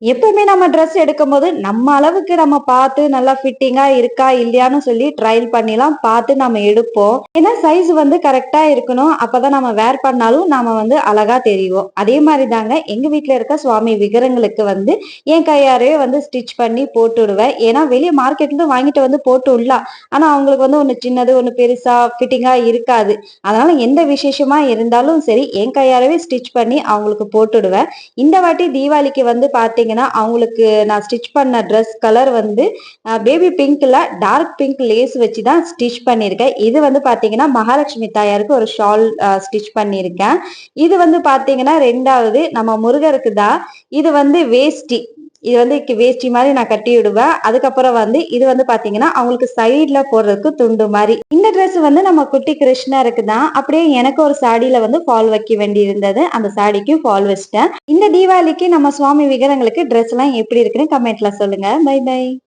எப்பவுமே நம்ம ட்ரெஸ் எடுக்கும்போது, நம்ம அளவுக்கு நம்ம பார்த்து நல்லா ஃபிட்டிங்கா இருக்கா, இல்லையான்னு சொல்லி ட்ரையல் பண்ணிலாம் பார்த்து நம்ம எடுப்போம். ஏன்னா சைஸ் வந்து கரெக்ட்டா இருக்கணும். அப்பதான் நம்ம வேர் பண்ணாலும் நாம வந்து அழகா தெரிவோம். அதே மாரி தாங்க எங்க வீட்ல இருக்க சுவாமி விக்கிரங்களுக்கு வந்து என் கையாரயே வந்து ஸ்டிச் பண்ணி போட்டு விடுவேன். ஏன்னா வெளிய மார்க்கெட்ல வாங்கிட்டு வந்து போட்டு விடலாம். ஆனா அவங்களுக்கு வந்து ஒண்ணு சின்னது, ஒண்ணு பெருசா ஃபிட்டிங்கா இருக்காது. அதனால எந்த விசேஷமா இருந்தாலும் சரி, என் கையாலவே ஸ்டிச் பண்ணி அவங்களுக்கு போட்டுடுவேன். இந்த வாட்டி தீபாவளிக்கு வந்து பார்த்தீங்கன்னா, அவங்களுக்கு நான் ஸ்டிச் பண்ண ட்ரெஸ் கலர் வந்து பேபி பிங்க்ல டார்க் பிங்க் லேஸ் வச்சு தான் ஸ்டிச் பண்ணியிருக்கேன். இது வந்து பார்த்தீங்கன்னா, மகாலட்சுமி தாயாருக்கு ஒரு ஷால் ஸ்டிச் பண்ணியிருக்கேன். இது வந்து பார்த்தீங்கன்னா 2வது நம்ம முருகருக்கு தான். இது வந்து வேஷ்டி. இது வந்து வேஷ்டி மாரி நான் கட்டி விடுவேன். அதுக்கப்புறம் வந்து இது வந்து பார்த்தீங்கன்னா, அவங்களுக்கு சைடுல போடுறதுக்கு துண்டு மாரி. இந்த ட்ரெஸ் வந்து நம்ம குட்டி கிருஷ்ணருக்கு தான். அப்படியே எனக்கு ஒரு சாடியில வந்து ஃபால் வைக்க வேண்டி இருந்தது. அந்த சாடிக்கும் ஃபால் வச்சுட்டேன். இந்த தீபாவளிக்கு நம்ம சுவாமி விக்கிரங்களுக்கு ட்ரெஸ்லாம் எப்படி இருக்குன்னு கமெண்ட்ல சொல்லுங்க. Bye by.